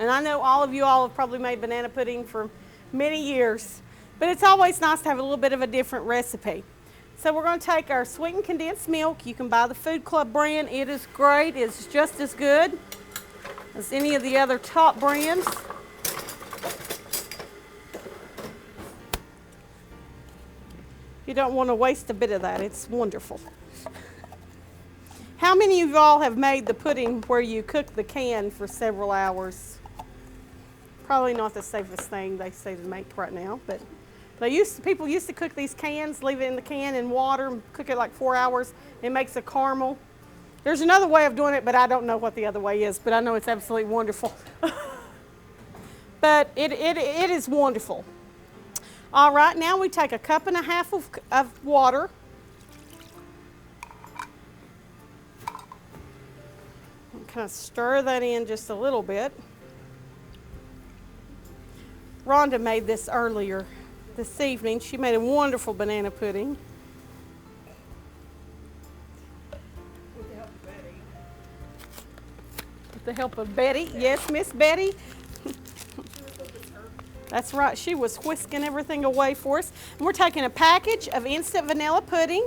And I know all of you all have probably made banana pudding for many years, but it's always nice to have a little bit of a different recipe. So we're going to take our sweetened condensed milk. You can buy the Food Club brand. It is great. It's just as good as any of the other top brands. You don't want to waste a bit of that. It's wonderful. How many of you all have made the pudding where you cook the can for several hours? Probably not the safest thing they say to make right now, but people used to cook these cans, leave it in the can in water, and cook it like 4 hours. It makes a caramel. There's another way of doing it, but I don't know what the other way is, but I know it's absolutely wonderful. But it is wonderful. All right, now we take 1.5 cups of water. And kind of stir that in just a little bit. Rhonda made this earlier this evening. She made a wonderful banana pudding. With the help of Betty. Yes, Miss Betty. That's right, she was whisking everything away for us. And we're taking a package of instant vanilla pudding.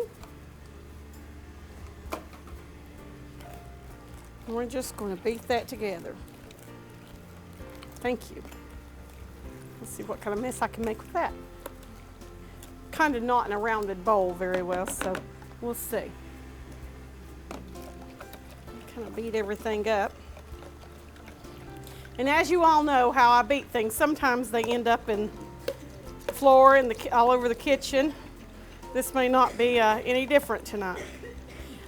And we're just going to beat that together. Thank you. Let's see what kind of mess I can make with that. Kind of not in a rounded bowl very well, so we'll see. Kind of beat everything up. And as you all know how I beat things, sometimes they end up in the floor and all over the kitchen. This may not be any different tonight.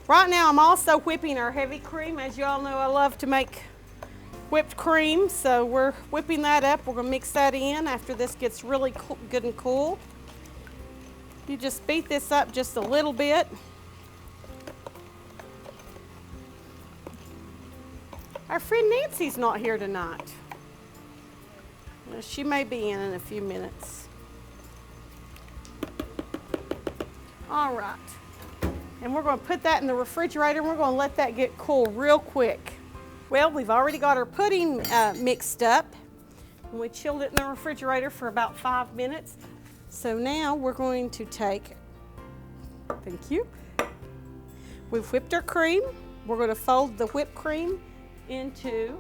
Right now I'm also whipping our heavy cream. As you all know, I love to make whipped cream, so we're whipping that up. We're going to mix that in after this gets really good and cool. You just beat this up just a little bit. Our friend Nancy's not here tonight. Well, she may be in a few minutes. All right. And we're going to put that in the refrigerator and we're going to let that get cool real quick. Well, we've already got our pudding mixed up. And we chilled it in the refrigerator for about 5 minutes. So now we're going to take, thank you. We've whipped our cream. We're going to fold the whipped cream into,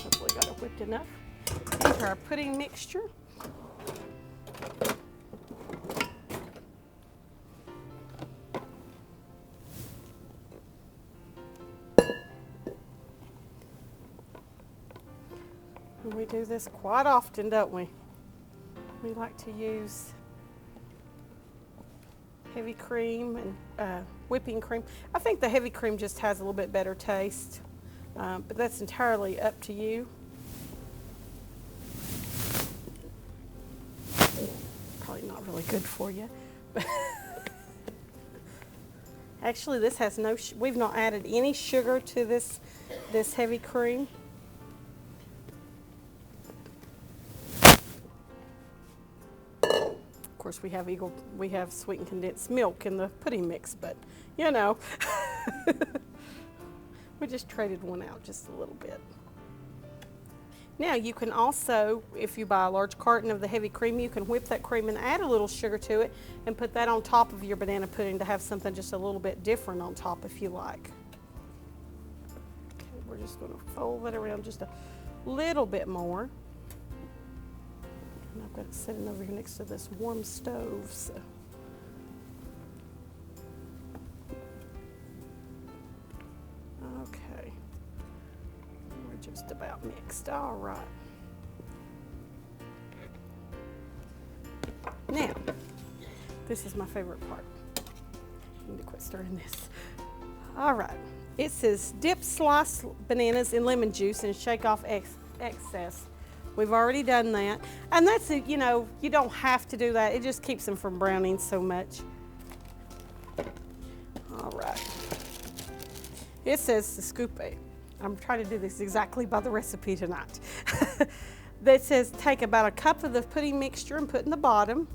hopefully got it whipped enough, into our pudding mixture. And we do this quite often, don't we? We like to use heavy cream and whipping cream. I think the heavy cream just has a little bit better taste, but that's entirely up to you. Probably not really good for you. Actually, this has no, we've not added any sugar to this heavy cream. Of course, we have sweetened condensed milk in the pudding mix, but you know, we just traded one out just a little bit. Now you can also, if you buy a large carton of the heavy cream, you can whip that cream and add a little sugar to it and put that on top of your banana pudding to have something just a little bit different on top if you like. Okay, we're just going to fold that around just a little bit more. And I've got it sitting over here next to this warm stove. So. Okay, we're just about mixed. All right. Now, this is my favorite part. I need to quit stirring this. All right. It says dip sliced bananas in lemon juice and shake off excess. We've already done that. And that's, you know, you don't have to do that. It just keeps them from browning so much. All right. It says to scoop it. I'm trying to do this exactly by the recipe tonight. That says take about 1 cup of the pudding mixture and put in the bottom.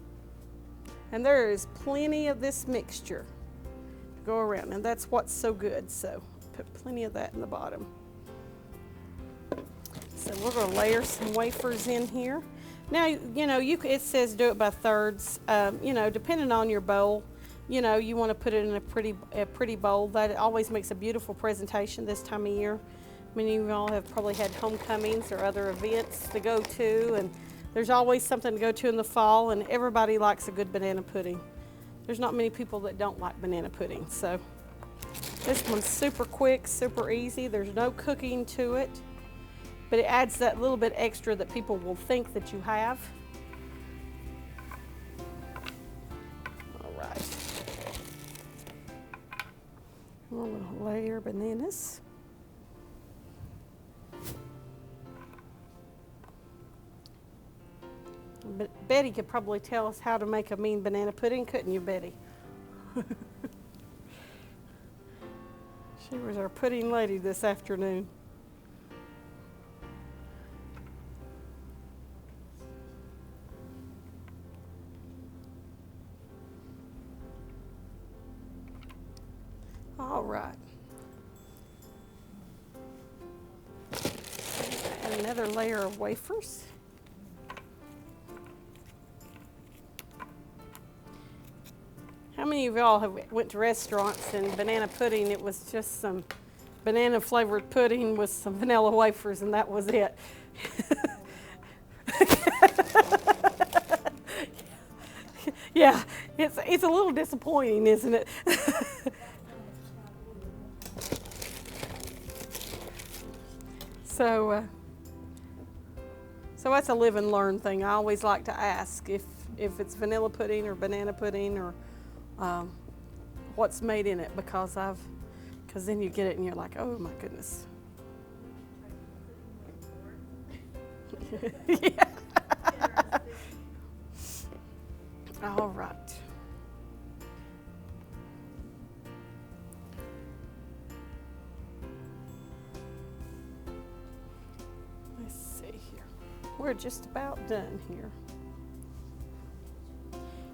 And there is plenty of this mixture to go around. And that's what's so good. So put plenty of that in the bottom. So we're going to layer some wafers in here. Now, you know, it says do it by thirds. You know, depending on your bowl, you know, you want to put it in a pretty bowl. That always makes a beautiful presentation this time of year. Many of you all have probably had homecomings or other events to go to, and there's always something to go to in the fall, and everybody likes a good banana pudding. There's not many people that don't like banana pudding. So this one's super quick, super easy. There's no cooking to it, but it adds that little bit extra that people will think that you have. All right. We're going to layer bananas. But Betty could probably tell us how to make a mean banana pudding, couldn't you, Betty? She was our pudding lady this afternoon. All right. Add another layer of wafers. How many of y'all have went to restaurants and banana pudding, it was just some banana flavored pudding with some vanilla wafers and that was it? Yeah, it's a little disappointing, isn't it? So that's a live and learn thing. I always like to ask if it's vanilla pudding or banana pudding or what's made in it, because then you get it and you're like, oh my goodness. Yeah. All right. Let's see here. We're just about done here.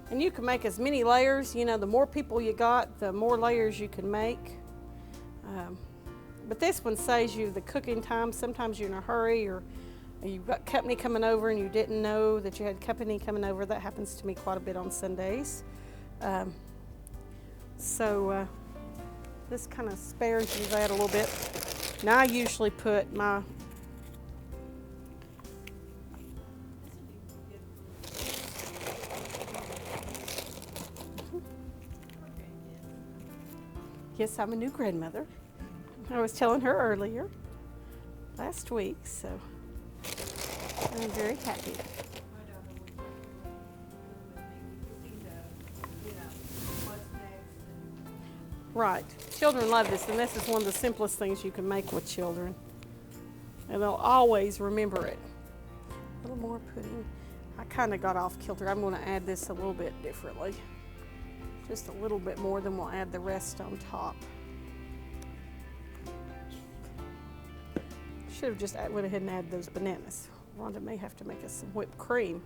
And you can make as many layers. You know, the more people you got, the more layers you can make. But this one saves you the cooking time. Sometimes you're in a hurry, or you've got company coming over and you didn't know that you had company coming over. That happens to me quite a bit on Sundays. This kind of spares you that a little bit. Now I usually put my Yes, I'm a new grandmother. I was telling her earlier, last week, so I'm very happy. Right. Children love this, and this is one of the simplest things you can make with children. And they'll always remember it. A little more pudding. I kind of got off kilter. I'm going to add this a little bit differently. Just a little bit more, than we'll add the rest on top. Should have just went ahead and added those bananas. Rhonda may have to make us some whipped cream.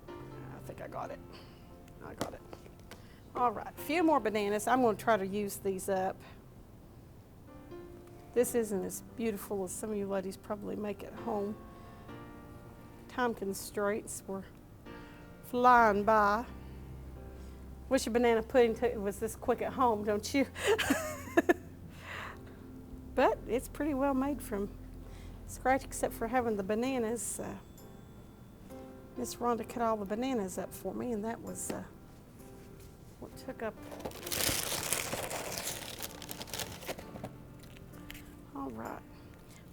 I think I got it. I got it. All right, a few more bananas. I'm going to try to use these up. This isn't as beautiful as some of you ladies probably make at home. Time constraints were flying by. Wish a banana pudding was this quick at home, don't you? But it's pretty well made from scratch, except for having the bananas. Miss Rhonda cut all the bananas up for me, and that was what took up. All right.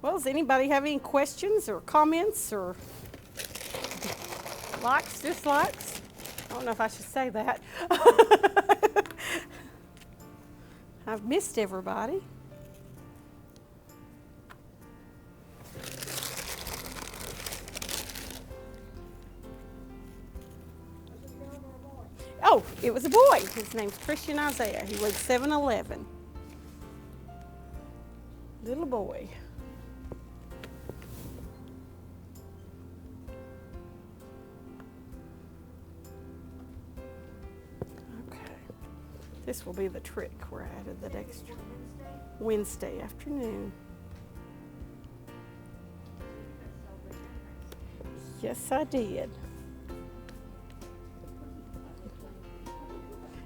Well, does anybody have any questions or comments or likes, dislikes? I don't know if I should say that. I've missed everybody. Oh, it was a boy. His name's Christian Isaiah. He weighed 7'11". Little boy. This will be the trick where I added that extra. Wednesday afternoon. Yes, I did.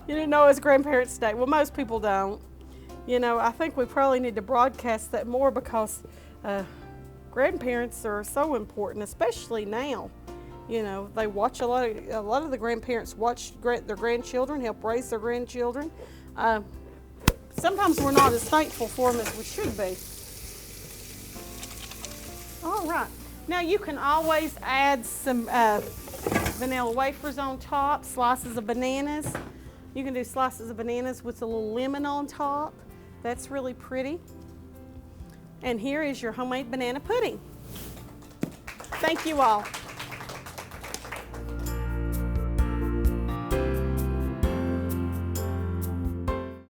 You didn't know it was Grandparents' Day. Well, most people don't. You know, I think we probably need to broadcast that more because grandparents are so important, especially now. You know, they watch a lot of the grandparents watch their grandchildren, help raise their grandchildren. Sometimes we're not as thankful for them as we should be. All right. Now you can always add some vanilla wafers on top, slices of bananas. You can do slices of bananas with a little lemon on top. That's really pretty. And here is your homemade banana pudding. Thank you all.